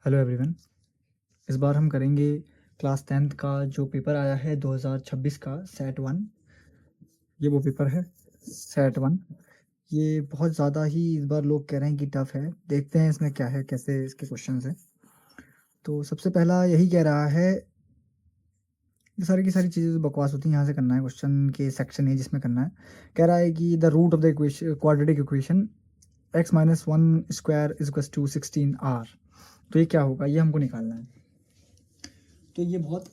Hello everyone. इस बार हम करेंगे क्लास 10th का जो पेपर आया है 2026 का सेट 1। ये वो पेपर है सेट 1। ये बहुत ज़्यादा ही इस बार लोग कह रहे हैं कि टफ़ है। देखते हैं इसमें क्या है, कैसे इसके क्वेश्चंस हैं। तो सबसे पहला यही कह रहा है, ये सारी की सारी चीज़ें बकवास होती हैं, यहाँ से करना है। क्वेश्चन के सेक्शन है जिसमें करना है। कह रहा है कि the root of the equation quadratic equation x minus one square is equal to 16r। तो ये क्या होगा, ये हमको निकालना है। तो ये बहुत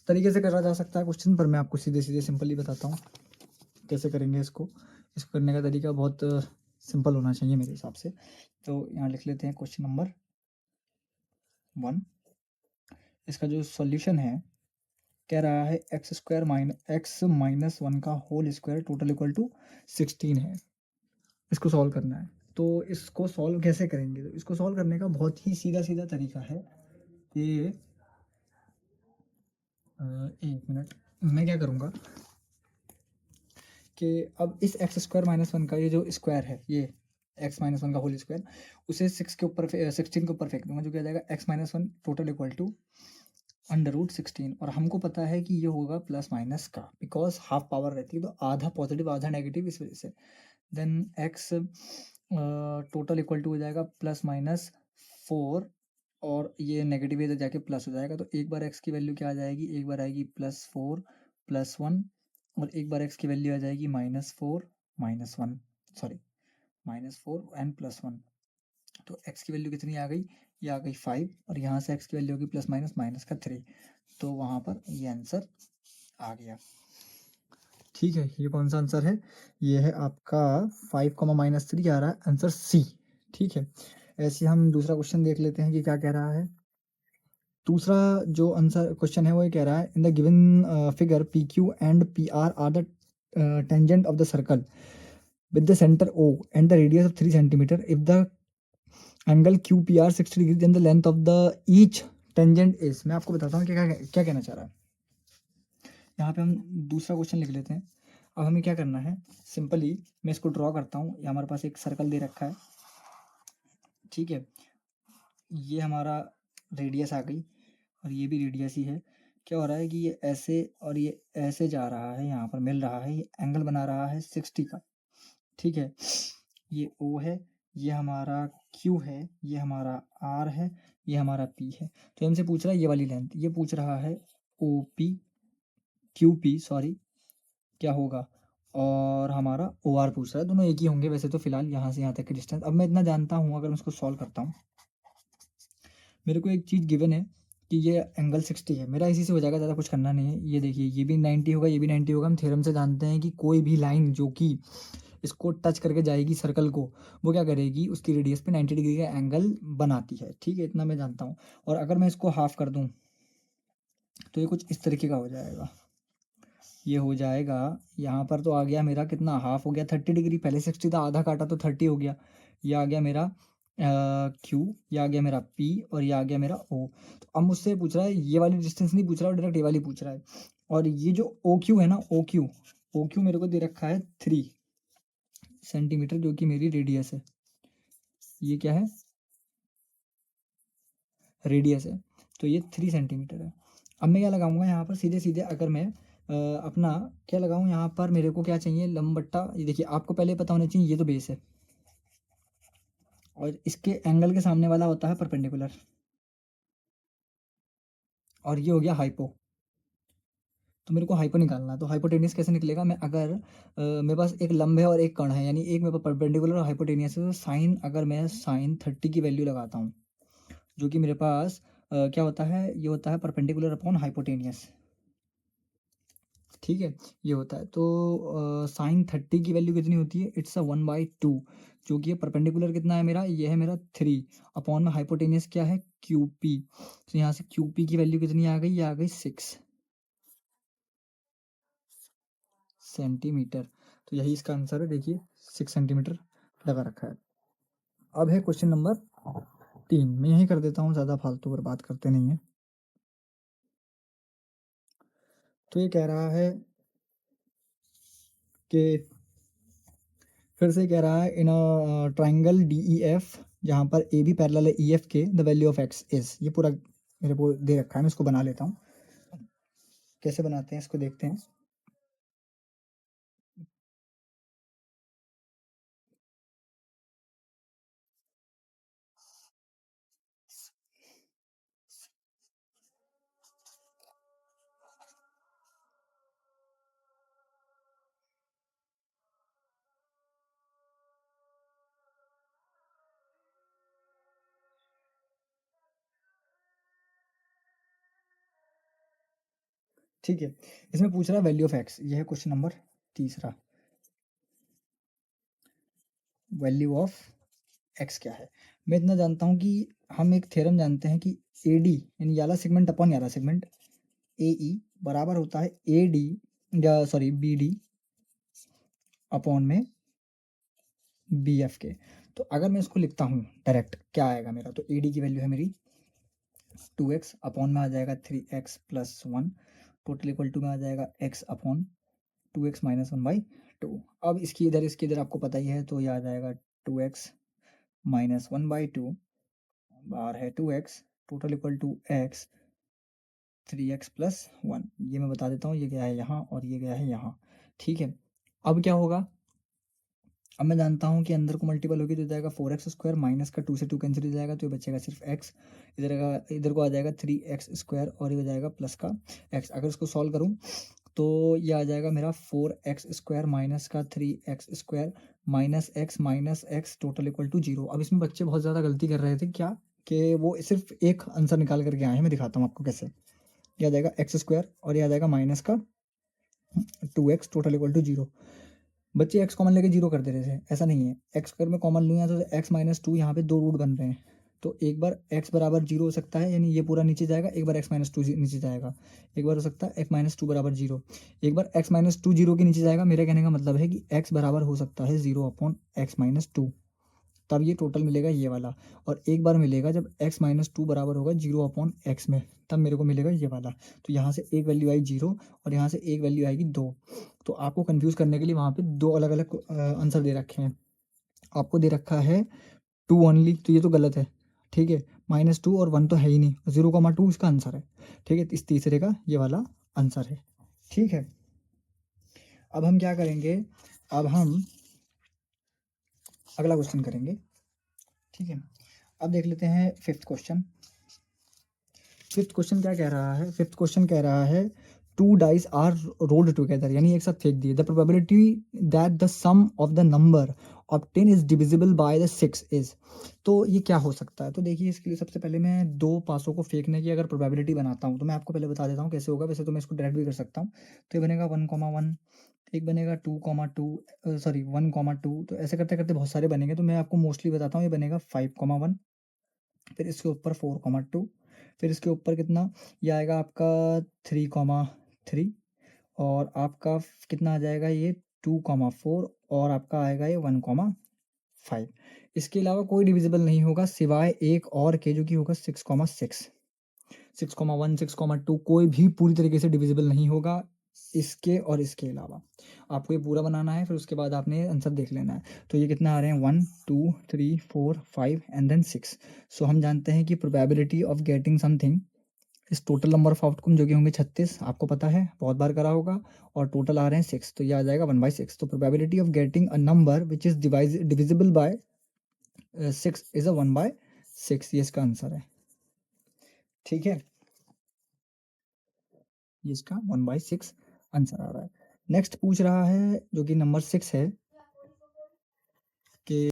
तरीके से करा जा सकता है क्वेश्चन, पर मैं आपको सीधे सीधे सिंपली बताता हूँ कैसे करेंगे इसको। इसको करने का तरीका बहुत सिंपल होना चाहिए मेरे हिसाब से। तो यहाँ लिख लेते हैं क्वेश्चन नंबर 1। इसका जो सॉल्यूशन है, कह रहा है एक्स माइनस वन का whole square total equal to 16 है। इसको सॉल्व करना है। तो इसको सॉल्व कैसे करेंगे? तो इसको सॉल्व करने का बहुत ही सीधा सीधा तरीका है। ये एक मिनट, मैं क्या करूँगा कि अब इस एक्स स्क्वायर माइनस वन का ये जो स्क्वायर है, ये एक्स माइनस वन का होल स्क्वायर, उसे 16 के ऊपर फेंक दूंगा, जो क्या जाएगा x minus one total equal to under root 16। और हमको पता है कि ये होगा प्लस माइनस का, बिकॉज हाफ पावर रहती है तो आधा पॉजिटिव आधा नेगेटिव, इस वजह से। Then x total equal to हो जाएगा प्लस माइनस 4, और ये नेगेटिव इधर जाके प्लस हो जाएगा। तो एक बार एक्स की वैल्यू क्या आ जाएगी, एक बार आएगी +4 +1, और एक बार एक्स की वैल्यू आ जाएगी -4 -1, सॉरी -4 एंड +1। तो एक्स की वैल्यू कितनी आ गई, ये आ गई 5, और यहाँ से एक्स की वैल्यू होगी प्लस माइनस माइनस का 3। तो वहाँ पर ये आंसर आ गया। ठीक है, ये कौन सा आंसर है? ये है आपका 5, -3 आ रहा है, आंसर सी। ठीक है, ऐसे हम दूसरा क्वेश्चन देख लेते हैं कि क्या कह रहा है। दूसरा जो आंसर क्वेश्चन है वो ये कह रहा है, in the given figure P Q and P R the tangent of the circle with the center O and the radius of 3 centimeter. If the angle QPR 60 degree, then the length of the each tangent is। मैं आपको बताता हूँ क्या क्या कहना चाह रहा है। यहाँ पे हम दूसरा क्वेश्चन लिख लेते हैं। अब हमें क्या करना है, सिंपली मैं इसको ड्रॉ करता हूँ। ये हमारे पास एक सर्कल दे रखा है, ठीक है। ये हमारा रेडियस आ गई, और ये भी रेडियस ही है। क्या हो रहा है कि ये ऐसे और ये ऐसे जा रहा है, यहाँ पर मिल रहा है, ये एंगल बना रहा है 60 का। ठीक है, ये O है, ये हमारा Q है, ये हमारा R है, ये हमारा P है। तो हमसे पूछ रहा है ये वाली लेंथ, ये पूछ रहा है OP QP, सॉरी क्या होगा, और हमारा OR पूछ रहा है। दोनों एक ही होंगे वैसे तो फिलहाल, यहाँ से यहाँ तक की डिस्टेंस। अब मैं इतना जानता हूँ, अगर मैं इसको सॉल्व करता हूँ, मेरे को एक चीज़ गिवन है कि ये एंगल 60 है, मेरा इसी से हो जाएगा, ज़्यादा कुछ करना नहीं है। ये देखिए, ये भी 90 होगा, ये भी 90 होगा। हम थ्योरम से जानते हैं कि कोई भी लाइन जो कि इसको टच करके जाएगी सर्कल को, वो क्या करेगी, उसकी रेडियस पे 90 डिग्री का एंगल बनाती है। ठीक है, इतना मैं जानता हूँ। और अगर मैं इसको हाफ कर दूँ तो ये कुछ इस तरीके का हो जाएगा। ये हो जाएगा, यहाँ पर तो आ गया मेरा कितना, हाफ हो गया 30 डिग्री। पहले 60 था, आधा काटा तो 30 हो गया। ये आ गया मेरा क्यू, ये आ गया मेरा पी, और ये आ गया मेरा ओ। तो अब मुझसे पूछ रहा है, ये वाली डिस्टेंस नहीं पूछ रहा, डायरेक्ट ये वाली पूछ रहा है। और ये जो ओ क्यू है ना, ओ क्यू मेरे को दे रखा है 3 सेंटीमीटर, जो कि मेरी रेडियस है। ये क्या है, रेडियस है। तो ये 3 सेंटीमीटर है। अब मैं क्या लगाऊंगा यहाँ पर, सीधे सीधे अगर मैं अपना क्या लगाऊं, यहाँ पर मेरे को क्या चाहिए, लंबट्टा। ये देखिए, आपको पहले पता होना चाहिए, ये तो बेस है, और इसके एंगल के सामने वाला होता है परपेंडिकुलर, और ये हो गया हाइपो। तो मेरे को हाइपो निकालना है। तो हाइपोटेनियस कैसे निकलेगा, मैं अगर मेरे पास एक लंब है और एक कर्ण है, यानी एक मेरे पास परपेंडिकुलर और हाइपोटेनियस है, तो साइन, अगर मैं साइन 30 की वैल्यू लगाता हूँ, जो कि मेरे पास क्या होता है, ये होता है परपेंडिकुलर अपॉन हाइपोटेनियस। ठीक है, ये होता है। तो साइन 30 की वैल्यू कितनी होती है, इट्स 1/2, जो कि परपेंडिकुलर कितना है मेरा, ये है मेरा 3, अपॉन में हाइपोटेनियस क्या है, QP। तो यहाँ से QP की वैल्यू कितनी आ गई, ये आ गई 6 सेंटीमीटर। तो यही इसका आंसर है, देखिए 6 सेंटीमीटर लगा रखा है। अब है क्वेश्चन नंबर 3, मैं यही कर देता हूँ, ज़्यादा फालतू पर बात करते नहीं है। तो ये कह रहा है कि फिर से कह रहा है, इन ट्राइंगल DEF जहाँ पर ए बी पैरेलल है ई एफ के, the value of x is, ये पूरा मेरे को दे रखा है, मैं इसको बना लेता हूँ। कैसे बनाते हैं इसको देखते हैं। ठीक है, इसमें पूछ रहा है वैल्यू ऑफ एक्स, ये है क्वेश्चन नंबर तीसरा। वैल्यू ऑफ एक्स क्या है? मैं इतना जानता हूँ कि हम एक थ्योरम जानते हैं कि ए डी यानी याला सेगमेंट अपॉन याला सेगमेंट ए ई बराबर होता है ए डी या सॉरी बी डी अपॉन में बी एफ के। तो अगर मैं इसको लिखता हूँ डायरेक्ट, क्या आएगा मेरा? तो ए डी की वैल्यू है मेरी 2x, अपॉन में आ जाएगा 3x plus 1, total equal to में आ जाएगा x अपॉन 2x माइनस 1/2। अब इसकी इधर आपको पता ही है, तो ये आ जाएगा 2x माइनस 1/2, बार है 2x, total equal to x 3x plus 1। ये मैं बता देता हूँ, ये गया है यहाँ और ये गया है यहाँ। ठीक है, अब क्या होगा? अब मैं जानता हूँ कि अंदर को मल्टीपल होगी तो जाएगा 4x² माइनस का 2 से 2 कैंसिल हो जाएगा, तो ये बचेगा सिर्फ x। इधर को आ जाएगा 3x² और ये हो जाएगा प्लस का x। अगर इसको सॉल्व करूँ तो ये आ जाएगा मेरा 4x² माइनस का 3x² minus x total equal to 0। अब इसमें बच्चे बहुत ज़्यादा गलती कर रहे थे, क्या कि वो सिर्फ एक आंसर निकाल करके आए हैं। मैं दिखाता हूँ आपको कैसे। यह आ जाएगा x² और यह आ जाएगा माइनस का 2x टोटल इक्वल टू 0। बच्चे एक्स कॉमन लेके जीरो कर दे रहे थे, ऐसा नहीं है। एक्स अगर मैं कॉमन लूँ तो एक्स माइनस 2, यहाँ पे दो रूट बन रहे हैं, तो एक बार एक्स बराबर जीरो हो सकता है, यानी ये पूरा नीचे जाएगा, एक बार एक्स माइनस 2 नीचे जाएगा, एक बार हो सकता है एक्स माइनस 2 बराबर जीरो, एक बार एक्स माइनस 2 जीरो के नीचे जाएगा। मेरे कहने का मतलब है कि एक्स बराबर हो सकता है 0 अपॉन एक्स माइनस 2, तब ये टोटल मिलेगा ये वाला। और एक बार मिलेगा जब x माइनस 2 बराबर होगा 0 अपॉन एक्स में, तब मेरे को मिलेगा ये वाला। तो यहाँ से एक वैल्यू आई 0 और यहाँ से एक वैल्यू आएगी 2। तो आपको कंफ्यूज करने के लिए वहाँ पे दो अलग अलग आंसर दे रखे हैं। आपको दे रखा है 2 ओनली, तो ये तो गलत है। ठीक है, -2 और 1 तो है ही नहीं, 0,2 इसका आंसर है। ठीक है, इस तीसरे का ये वाला आंसर है। ठीक है, अब हम क्या करेंगे? अब हम अगला क्वेश्चन करेंगे। ठीक है, अब देख लेते हैं फिफ्थ क्वेश्चन। फिफ्थ क्वेश्चन क्या कह रहा है? फिफ्थ क्वेश्चन कह रहा है 2 डाइस आर रोल्ड टुगेदर, यानी एक साथ फेंक दिए। The probability that the sum of the number of 10 is divisible by the 6 is. तो ये क्या हो सकता है? तो देखिए, इसके लिए सबसे पहले मैं दो पासों को फेंकने की अगर प्रोबेबिलिटी बनाता हूँ तो मैं आपको पहले बता देता हूँ कैसे होगा। वैसे तो मैं इसको डायरेक्ट भी कर सकता हूँ। तो ये बनेगा 1,1, एक बनेगा 2,2, सॉरी 1,2। तो ऐसे करते करते बहुत सारे बनेंगे, तो मैं आपको मोस्टली बताता हूँ। ये बनेगा 5,1, फिर इसके ऊपर 4,2, फिर इसके ऊपर कितना ये आएगा आपका 3,3, और आपका कितना आ जाएगा ये 2,4, और आपका आएगा ये 1,5। इसके अलावा कोई डिविजिबल नहीं होगा सिवाय एक और के, जो कि होगा 6,6, 6,1, 6,2 कोई भी पूरी तरीके से डिविजिबल नहीं होगा इसके और इसके अलावा। आपको ये पूरा बनाना है, फिर उसके बाद आपने आंसर देख लेना है। तो ये कितना आ रहे हैं 1 2 3 4 5 एंड देन 6। सो हम जानते हैं कि प्रोबेबिलिटी ऑफ गेटिंग समथिंग इस टोटल नंबर ऑफ आउटकम, जो कि होंगे 36, आपको पता है बहुत बार करा होगा, और टोटल आ रहे हैं 6, तो ये आ जाएगा 1/6। तो probability of getting a number which is divisible bye 6 is a 1/6, ये इसका आंसर है। ठीक है, ये इसका 1/6 आंसर आ रहा है। नेक्स्ट पूछ रहा है, जो कि नंबर 6 है, कि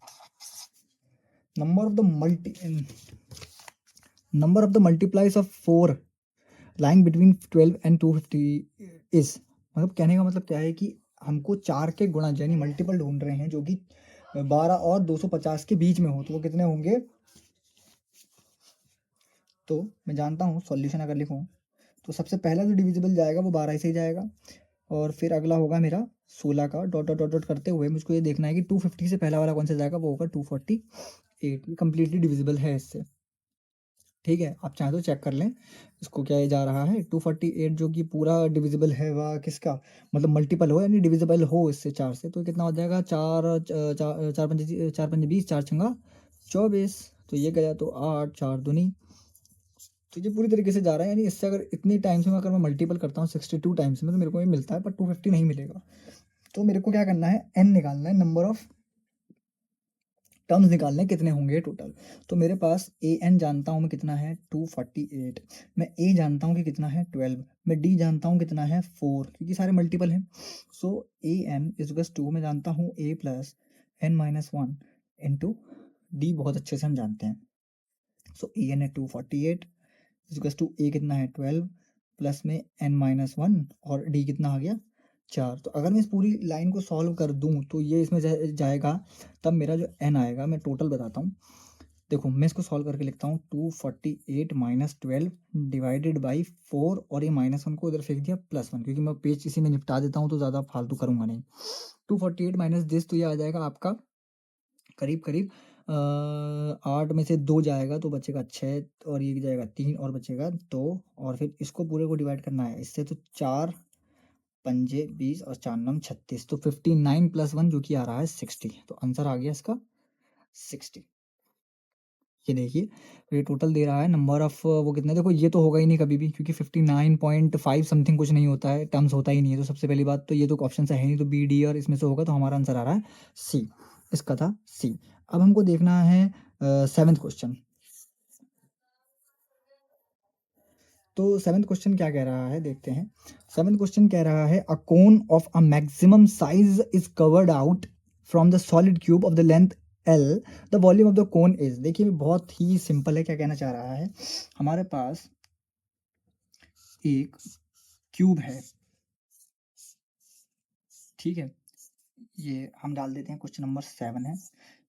number of the multiplies of 4 lying between 12 and 250 is. मतलब कहने का मतलब क्या है कि हमको 4 के गुणा यानी मल्टीपल ढूंढ रहे हैं जो कि 12 और 250 के बीच में हो, तो वो कितने होंगे? तो मैं जानता हूँ सॉल्यूशन अगर लिखूँ तो सबसे पहला जो डिविजिबल जाएगा वो 12 से ही जाएगा, और फिर अगला होगा मेरा 16 का डॉट डॉट डॉट डॉट करते हुए मुझको ये देखना है कि 250 से पहला वाला कौन सा जाएगा, वो होगा 248, कंप्लीटली डिविजिबल है इससे। ठीक है, आप चाहें तो चेक कर लें इसको, क्या ये जा रहा है 248, जो कि पूरा डिविजिबल है वह किसका, मतलब मल्टीपल हो यानी डिविजिबल हो इससे 4 से। तो कितना हो जाएगा 4 4 4 5 20, 4 5 20, 4 छंगा 24, तो ये गया तो 8, 4 दूनी, तो ये पूरी तरीके से जा रहा है, यानी इससे अगर इतनी टाइम्स में अगर मैं मल्टीपल करता हूँ 62 टाइम्स में तो मेरे को ये मिलता है, पर 250 नहीं मिलेगा। तो मेरे को क्या करना है, n निकालना है, नंबर ऑफ टर्म्स निकालने कितने होंगे टोटल। तो मेरे पास ए एन जानता हूँ मैं कितना है 248, मैं ए जानता हूँ कि कितना है 12, मैं डी जानता हूँ कितना है 4, क्योंकि सारे मल्टीपल हैं। So a n is to, मैं जानता हूँ a plus n minus one into d, बहुत अच्छे से हम जानते हैं। सो ए एन है 248 इज टू ए कितना है 12 प्लस में एन माइनस वन और डी कितना आ गया 4। तो अगर मैं इस पूरी लाइन को सॉल्व कर दूं तो ये इसमें जाएगा, तब मेरा जो एन आएगा, मैं टोटल बताता हूँ। देखो मैं इसको सॉल्व करके लिखता हूँ 248 माइनस 12 डिवाइडेड बाई 4, और ये माइनस वन को इधर फेंक दिया प्लस वन, क्योंकि मैं पेज इसी में निपटा देता हूँ तो ज़्यादा फालतू करूँगा नहीं। 248 माइनस दिस, तो ये आ जाएगा आपका करीब करीब 8 में से 2 जाएगा तो बचेगा 6, और ये जाएगा 3 और बचेगा 2, और फिर इसको पूरे को डिवाइड करना है इससे, तो 4 पंजे 20 और 4 नम 36, तो 59 प्लस 1 जो कि आ रहा है 60, तो आंसर आ गया इसका 60। ये देखिए, तो ये टोटल दे रहा है नंबर ऑफ वो कितना, देखो ये तो होगा ही नहीं कभी भी, क्योंकि 59.5 समथिंग कुछ नहीं होता है, टर्म्स होता ही नहीं है। तो सबसे पहली बात तो ये तो ऑप्शन है नहीं, तो बी डी और इसमें से होगा, तो हमारा आंसर आ रहा है सी, इसका था सी। अब हमको देखना है 7th क्वेश्चन। तो 7th क्वेश्चन क्या कह रहा है, देखते हैं। 7th क्वेश्चन कह रहा है a cone of a maximum size is covered out from the solid cube of the length L, the volume of the cone is. देखिए बहुत ही सिंपल है, क्या कहना चाह रहा है, हमारे पास एक क्यूब है, ठीक है, ये हम डाल देते हैं, क्वेश्चन नंबर 7 है,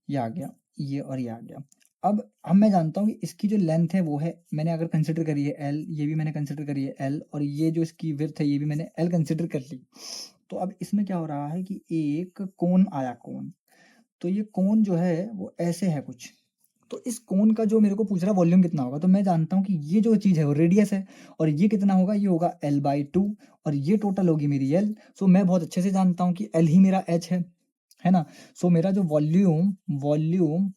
ये आ गया, ये और ये आ गया। अब मैं जानता हूँ कि इसकी जो लेंथ है वो है, मैंने अगर कंसिडर करी है एल, ये भी मैंने कंसिडर करी है एल, और ये जो इसकी विड्थ है ये भी मैंने एल कंसिडर कर ली। तो अब इसमें क्या हो रहा है कि एक कोन आया, कोन, तो ये कोन जो है वो ऐसे है कुछ, तो इस कोन का जो मेरे को पूछ रहा है वॉल्यूम कितना होगा, तो मैं जानता हूँ कि ये जो चीज़ है वो रेडियस है, और ये कितना होगा, ये होगा L/2, और ये टोटल होगी मेरी L। सो मैं बहुत अच्छे से जानता हूँ कि L ही मेरा H है ना। सो मेरा जो वॉल्यूम वॉल्यूम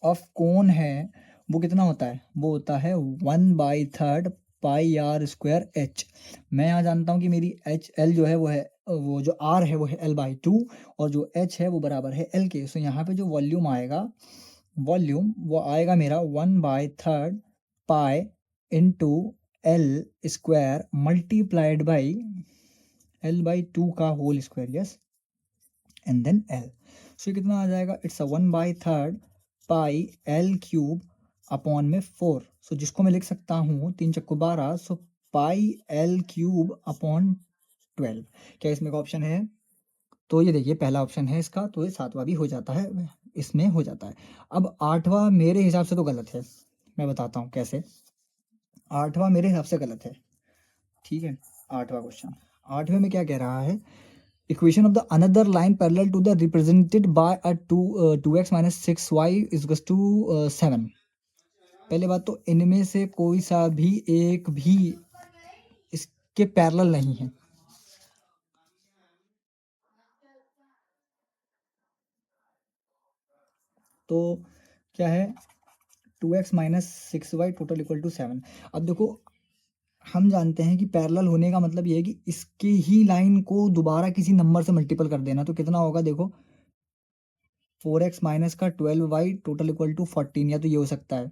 ऑफ कोन है वो कितना होता है, वो होता है 1/3 पाई आर स्क्वायर एच। मैं यहाँ जानता हूँ कि मेरी एच एल जो है वो है, वो जो आर है वो है L/2, और जो एच है वो बराबर है एल के। सो यहाँ पे जो वॉल्यूम आएगा, वॉल्यूम वो आएगा मेरा 1/3 pi into L square multiplied by L/2 का whole square, yes, and then L. So ये कितना आ जाएगा, it's a 1/3 pi L cube upon में 4। सो जिसको मैं लिख सकता हूँ 3 चक्को 12, so pi L cube upon 12। क्या इसमें का ऑप्शन है, तो ये देखिए पहला ऑप्शन है इसका, तो ये 7वां भी हो जाता है, इसमें हो जाता है। अब 8वां मेरे हिसाब से तो गलत है, मैं बताता हूँ कैसे। 8वां मेरे हिसाब से गलत है, ठीक है। 8वां क्वेश्चन, 8वें में क्या कह रहा है, equation of the another line parallel to the represented by a 2x minus 6y is to 7। पहले बात तो इनमें से कोई सा भी एक भी इसके पैरेलल नहीं है, तो क्या है 2x minus 6y total equal to 7। अब देखो हम जानते हैं कि पैरेलल होने का मतलब ये है कि इसके ही लाइन को दोबारा किसी नंबर से मल्टीपल कर देना, तो कितना होगा देखो 4x माइनस का 12y टोटल इक्वल टू 14, या तो ये हो सकता है,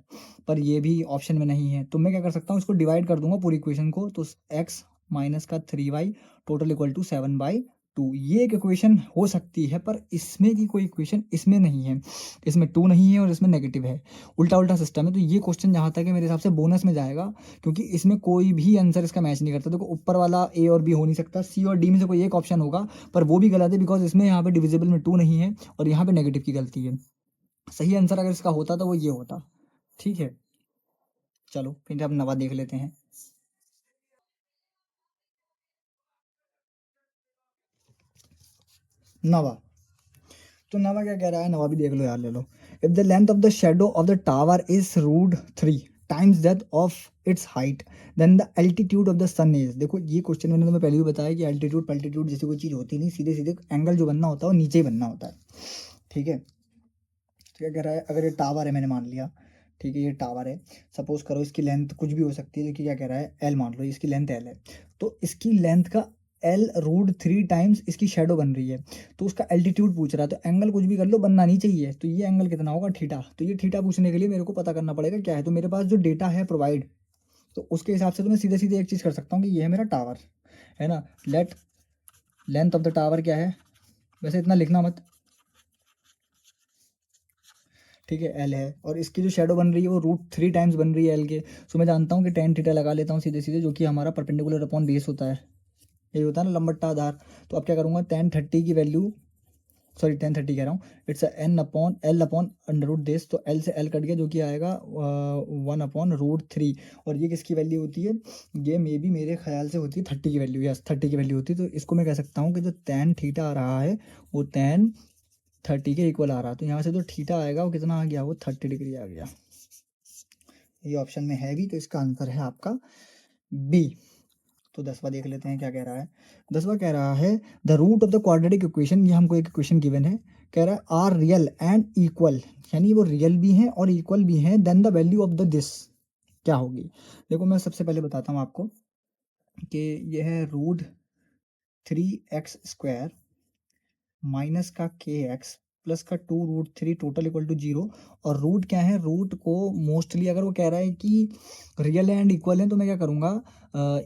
पर ये भी ऑप्शन में नहीं है। तो मैं क्या कर सकता हूँ, इसको डिवाइड कर दूंगा पूरी इक्वेशन को, तो x माइनस का 3y टोटल इक्वल टू 7/2, ये एक इक्वेशन हो सकती है, पर इसमें की कोई इक्वेशन इसमें नहीं है, इसमें 2 नहीं है और इसमें नेगेटिव है, उल्टा उल्टा सिस्टम है। तो ये क्वेश्चन जहाँ तक है मेरे हिसाब से बोनस में जाएगा, क्योंकि इसमें कोई भी आंसर इसका मैच नहीं करता। देखो ऊपर वाला ए और बी हो नहीं सकता, सी और डी में से कोई एक ऑप्शन होगा, पर वो भी गलत है, बिकॉज इसमें यहाँ पे डिविजिबल में 2 नहीं है, और यहाँ पे नेगेटिव की गलती है। सही आंसर अगर इसका होता तो वो ये होता, ठीक है। चलो फिर अब नवा देख लेते हैं। नवा, तो नवा क्या कह रहा है, नवा भी देख लो यार, ले लो। If the length of the shadow of the tower is √3 times that of its height, then the altitude of the sun is. देखो ये क्वेश्चन मैंने तुम्हें पहले भी बताया कि एल्टीट्यूड पल्टीट्यूड जैसी कोई चीज़ होती नहीं, सीधे सीधे एंगल जो बनना होता है वो नीचे ही बनना होता है, ठीक है। तो क्या कह रहा है, अगर ये टावर है मैंने मान लिया, ठीक है, ये टावर है, सपोज करो इसकी लेंथ कुछ भी हो सकती है, जो कि क्या कह रहा है एल मान लो, इसकी लेंथ एल है, तो इसकी लेंथ का एल रूट 3 टाइम्स इसकी शेडो बन रही है, तो उसका एल्टीट्यूड पूछ रहा है, तो एंगल कुछ भी कर लो बनना नहीं चाहिए, तो ये एंगल कितना होगा थीटा, तो ये थीटा पूछने के लिए मेरे को पता करना पड़ेगा क्या है, तो मेरे पास जो डेटा है प्रोवाइड, तो उसके हिसाब से तो मैं सीधे सीधे एक चीज़ कर सकता हूँ कि ये है मेरा टावर, है ना, late length of the tower क्या है, वैसे इतना लिखना मत, ठीक है, एल है, और इसकी जो शेडो बन रही है वो रूट 3 टाइम्स बन रही है एल के, सो मैं जानता हूँ कि टेन थीटा लगा लेता हूँ सीधे सीधे, जो कि हमारा परपेंडिकुलर अपॉन बेस होता है, यही होता है ना लंबट्टा आधार, तो अब क्या करूँगा, टेन थर्टी की वैल्यू, सॉरी 1030 कह रहा हूँ, it's an upon L upon under root this, तो एल से एल कट गया, जो कि आएगा 1/√3, और ये किसकी वैल्यू होती है, ये मे बी मेरे ख्याल से होती है 30 की वैल्यू, यस 30 की वैल्यू होती है, तो इसको मैं कह सकता हूँ कि जो tan थीटा आ रहा है वो tan 30 के इक्वल आ रहा है, तो यहाँ से जो थीटा आएगा वो कितना आ गया, वो 30 डिग्री आ गया, ये ऑप्शन में है भी, तो इसका आंसर है आपका बी। तो 10वां देख लेते हैं क्या कह रहा है, 10वां कह रहा है the root of the quadratic equation, ये हमको एक इक्वेशन गिवन है, कह रहा है आर रियल एंड इक्वल, यानी वो रियल भी हैं और इक्वल भी हैं, then the value of the this क्या होगी। देखो मैं सबसे पहले बताता हूँ आपको कि ये है √3x² माइनस का के एक्स प्लस का 2√3 टोटल इक्वल टू 0, और रूट क्या है, रूट को मोस्टली अगर वो कह रहा है कि रियल एंड इक्वल है, तो मैं क्या करूँगा,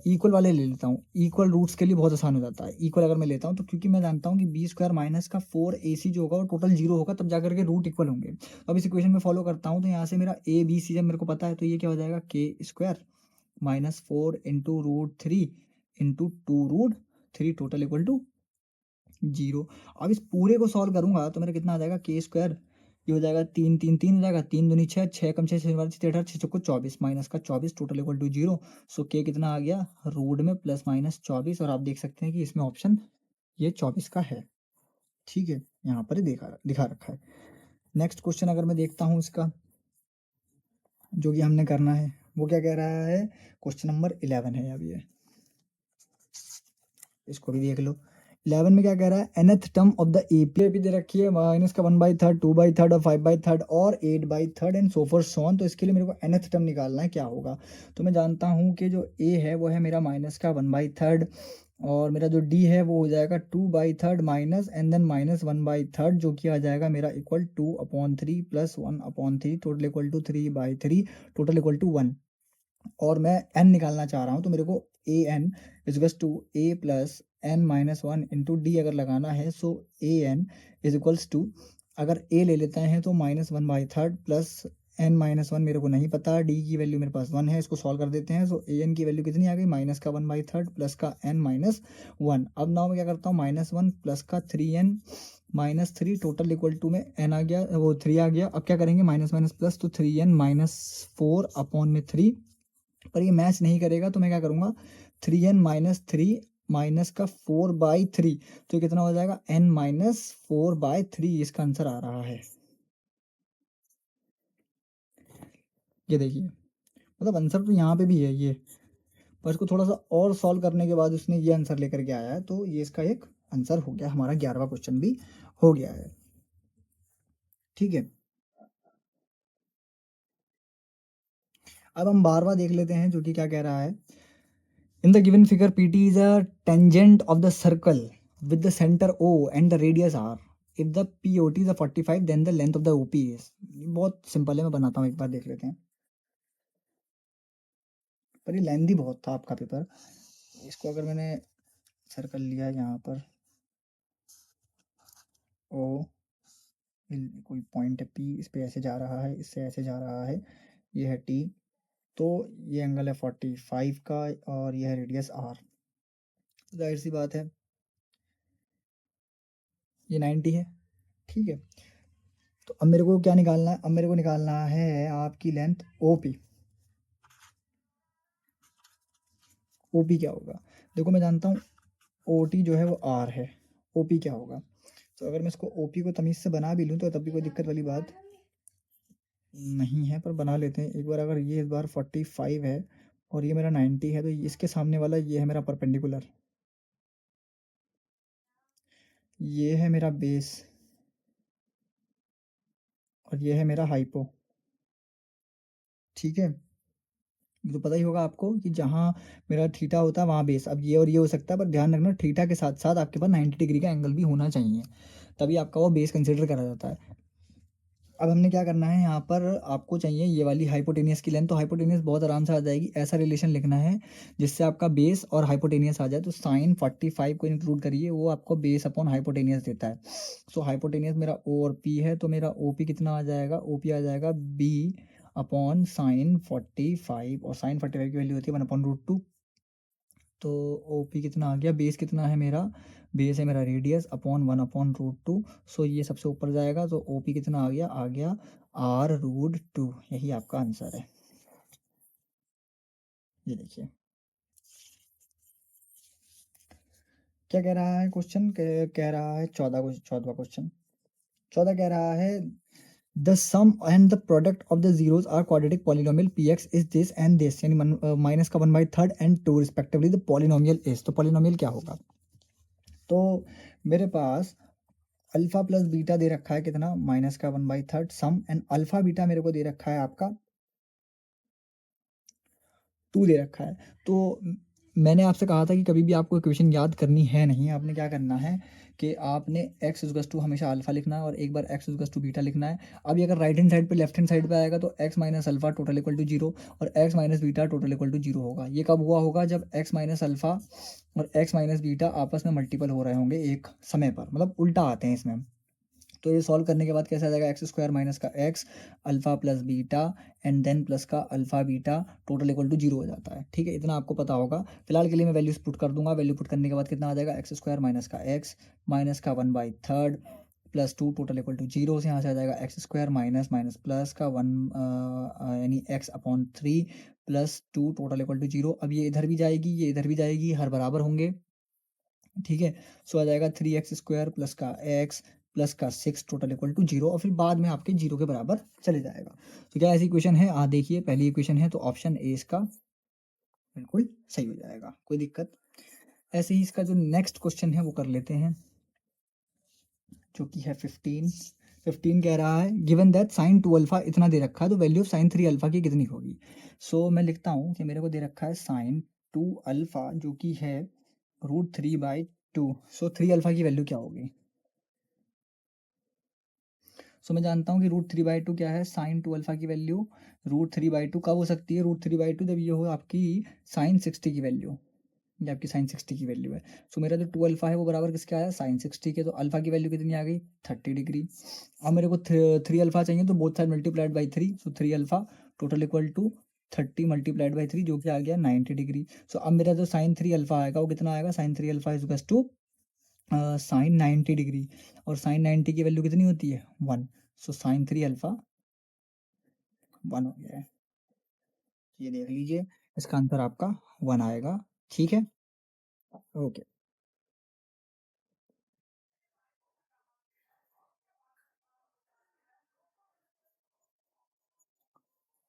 इक्वल वाले ले लेता हूँ, इक्वल रूट्स के लिए बहुत आसान हो जाता है, इक्वल अगर मैं लेता हूँ तो, क्योंकि मैं जानता हूँ कि b² माइनस का 4ac जो होगा वो टोटल 0 होगा, तब जाकर के रूट इक्वल होंगे, तो अब इस इक्वेशन में फॉलो करता हूँ, तो यहाँ से मेरा ए बी सी जब मेरे को पता है, तो ये क्या हो जाएगा, k² minus 4 into √3 into 2√3 total equal to 0। अब इस पूरे को सॉल्व करूंगा तो मेरा कितना आ जाएगा, k², ये हो जाएगा 3 हो जाएगा, 3 दूनी 6, 6 कम 6 6 18 6 चौको 24 माइनस का 24 टोटल इक्वल टू 0, सो के कितना आ गया, रूट में प्लस माइनस 24, और आप देख सकते हैं कि इसमें ऑप्शन ये 24 का है, ठीक है, यहाँ पर ही दिखा रखा है। नेक्स्ट क्वेश्चन अगर मैं देखता हूँ इसका, जो कि हमने करना है, वो क्या कह रहा है, क्वेश्चन नंबर 11 है अब ये, इसको भी देख लो। 11 में क्या कह रहा है, nth term of the API दे रखी है, माइनस का 1/3 2/3 और 5/3 और 8/3 and so for so on, तो इसके लिए मेरे को nth टर्म निकालना है, क्या होगा, तो मैं जानता हूँ कि जो a है वो है मेरा माइनस का 1/3, और मेरा जो d है वो हो जाएगा 2/3 माइनस एंड देन माइनस 1/3, जो कि आ जाएगा मेरा equal 2/3 plus 1/3 total equal to 3/3 total equal to 1, और मैं n निकालना चाह रहा हूँ, तो मेरे को ए एन इजगस to a plus n minus 1 into d अगर लगाना है, so a n is equals to, अगर ए ले लेते हैं तो -1/3 प्लस n-1 मेरे को नहीं पता, डी की वैल्यू मेरे पास 1 है, इसको सॉल्व कर देते हैं, सो ए एन की वैल्यू कितनी आ गई, माइनस का 1/3 प्लस का n-1, अब नाउ मैं क्या करता हूँ, -1 प्लस का 3n-3 टोटल इक्वल टू में n आ गया, वो 3 आ गया, अब क्या करेंगे, माइनस माइनस प्लस, तो 3n-4/3, पर ये मैच नहीं करेगा, तो मैं क्या करूँगा, 3n-3 माइनस का 4/3, तो ये कितना हो जाएगा, n-4/3, इसका आंसर आ रहा है, ये देखिए, मतलब आंसर तो यहाँ पे भी है ये, पर इसको थोड़ा सा और सॉल्व करने के बाद उसने ये आंसर लेकर के आया है, तो ये इसका एक आंसर हो गया, हमारा 11वां क्वेश्चन भी हो गया है, ठीक है। अब हम 12वां देख लेते हैं, जो कि क्या कह रहा है, in the given figure pt is a tangent of the circle with the center o and the radius r, if the pot is a 45 then the length of the op is, बहुत simple है, मैं बनाता हूँ, एक बार देख लेते हैं, पर ये लेंदी बहुत था आपका पेपर, इसको अगर मैंने सर्कल लिया यहाँ पर ओ, कोई पॉइंट है पी, इस पे ऐसे जा रहा है, इससे ऐसे जा रहा है, ये है टी, तो ये एंगल है 45 का, और ये है रेडियस आर, जाहिर सी बात है ये 90 है, ठीक है, तो अब मेरे को क्या निकालना है, अब मेरे को निकालना है आपकी लेंथ ओपी, ओपी क्या होगा, देखो मैं जानता हूँ ओटी जो है वो आर है, ओपी क्या होगा, तो अगर मैं इसको ओपी को तमीज़ से बना भी लूँ तो तब भी कोई दिक्कत वाली बात नहीं है, पर बना लेते हैं एक बार, अगर ये इस बार 45 है और ये मेरा 90 है, तो इसके सामने वाला ये है मेरा परपेंडिकुलर, ये है मेरा बेस, और ये है मेरा हाइपो। ठीक है, ये तो पता ही होगा आपको कि जहाँ मेरा थीटा होता है वहाँ बेस। अब ये और ये हो सकता है, पर ध्यान रखना थीटा के साथ साथ आपके पास 90 डिग्री का एंगल भी होना चाहिए, तभी आपका वो बेस कंसिडर करा जाता है। अब हमने क्या करना है यहाँ पर, आपको चाहिए ये वाली हाइपोटेनियस की लेंथ, तो हाइपोटेनियस बहुत आराम से आ जाएगी। ऐसा रिलेशन लिखना है जिससे आपका बेस और हाइपोटेनियस आ जाए, तो साइन 45 को इंक्लूड करिए, वो आपको बेस अपॉन हाइपोटेनियस देता है। सो हाइपोटेनियस मेरा ओ और पी है, तो मेरा ओ पी कितना आ जाएगा, ओ पी आ जाएगा बी अपॉन साइन 45, और साइन 45 की वैल्यू होती है 1/√2। तो ओ पी कितना आ गया, बेस कितना है मेरा, बेस है मेरा रेडियस अपॉन 1/√2। सो ये सबसे ऊपर जाएगा, तो ओ पी कितना आ गया R√2। यही आपका आंसर है। ये देखिए क्या कह रहा है क्वेश्चन, कह रहा है 14वां क्वेश्चन। 14 कह रहा है the sum and the product of the zeros are quadratic polynomial P X is this and this, यानी माइनस का 1/3 and 2 respectively, the polynomial is, तो पॉलिनोमियल क्या होगा। तो मेरे पास अल्फा प्लस बीटा दे रखा है कितना, माइनस का 1/3 सम, एंड अल्फा बीटा मेरे को दे रखा है आपका 2 दे रखा है। तो मैंने आपसे कहा था कि कभी भी आपको इक्वेशन याद करनी है नहीं, आपने क्या करना है कि आपने x इक्वल्स टू हमेशा अल्फा लिखना है और एक बार x इक्वल्स टू बीटा लिखना है। अभी अगर राइट हैंड साइड पे लेफ्ट हैंड साइड पे आएगा तो x minus alpha total equal to 0 और x minus beta total equal to 0 होगा। ये कब हुआ होगा, जब x माइनस अल्फा और x माइनस बीटा आपस में मल्टीपल हो रहे होंगे एक समय पर, मतलब उल्टा आते हैं इसमें। तो ये सॉल्व करने के बाद कैसे आ जाएगा, एक्स स्क्वायर माइनस का x alpha plus beta and then plus का alpha beta total equal to 0 हो जाता है। ठीक है, इतना आपको पता होगा। फिलहाल के लिए मैं वैल्यूज पुट कर दूंगा। वैल्यू पुट करने के बाद कितना आ जाएगा, एक्स स्क्वायर माइनस का एक्स माइनस का 1/3 +2 टोटल इक्वल टू 0, से यहाँ से आ जाएगा x square minus minus plus का 1 यानी x/3 +2 टोटल इक्वल टू 0। अब ये इधर भी जाएगी, ये इधर भी जाएगी, हर बराबर होंगे। ठीक है, सो आ जाएगा 3x² प्लस का x प्लस का 6 टोटल इक्वल टू 0, और फिर बाद में आपके 0 के बराबर चले जाएगा। तो क्या ऐसी इक्वेशन है, देखिए पहली इक्वेशन है, तो ऑप्शन ए इसका बिल्कुल सही हो जाएगा, कोई दिक्कत। ऐसे ही इसका जो नेक्स्ट क्वेश्चन है वो कर लेते हैं, जो कि है 15 कह रहा है गिवन दैट साइन 2 अल्फा इतना दे रखा है, तो वैल्यू ऑफ साइन 3 अल्फा की कितनी होगी। सो मैं लिखता हूँ कि मेरे को दे रखा है साइन 2 अल्फा जो कि है √3/2। सो 3 अल्फा की वैल्यू क्या होगी। सो मैं जानता हूँ कि √3/2 क्या है, साइन 2 अल्फा की वैल्यू √3/2 कब हो सकती है, √3/2 जब ये हो आपकी साइन 60 की वैल्यू, ये आपकी साइन 60 की वैल्यू है। सो मेरा जो 2 अल्फा है वो बराबर किसके आया, साइन 60 के, तो अल्फा की वैल्यू कितनी आ गई 30 डिग्री। अब मेरे को 3 अल्फा चाहिए, तो both side multiplied by 3, so 3 alpha total equal to 30 multiplied by 3, जो कि आ गया 90 डिग्री। सो अब मेरा जो साइन 3 अल्फा आएगा वो कितना आएगा, sine 3 alpha is to sine 90 degree, और साइन 90 की वैल्यू कितनी होती है 1। सो साइन 3 अल्फा 1 हो गया है, ये देख लीजिए, इसका आंसर आपका 1 आएगा। ठीक है, ओके।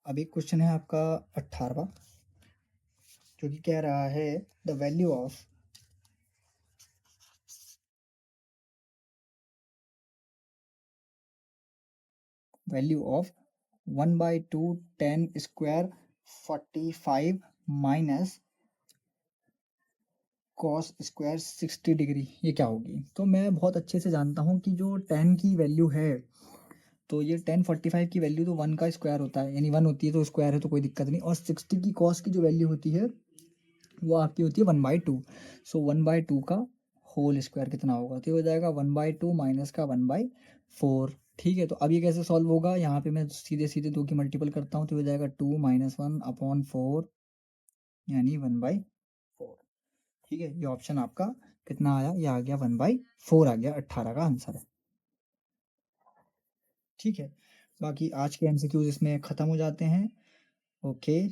अब एक क्वेश्चन है आपका 18वां, जो कि कह रहा है the value of 1/2 10 square 45 minus cos square 60 degree, ये क्या होगी। तो मैं बहुत अच्छे से जानता हूँ कि जो 10 की वैल्यू है, तो ये 10 45 की वैल्यू तो 1 का स्क्वायर होता है, यानी 1 होती है तो स्क्वायर है तो कोई दिक्कत नहीं, और 60 की कॉस की जो वैल्यू होती है वो आपकी होती है 1/2। सो 1/2 का होल स्क्वायर कितना होगा, तो ये हो जाएगा 1/2 माइनस का 1/4। ठीक है, तो अब ये कैसे सॉल्व होगा, यहाँ पे मैं सीधे सीधे 2 की मल्टीपल करता हूँ, तो ये हो जाएगा 2 माइनस 1/4 यानी 1/4। ठीक है, ये ऑप्शन आपका कितना आया, ये आ गया 1/4 आ गया, 18 का आंसर है। ठीक है, बाकी आज के एमसीक्यूज इसमें ख़त्म हो जाते हैं। ओके।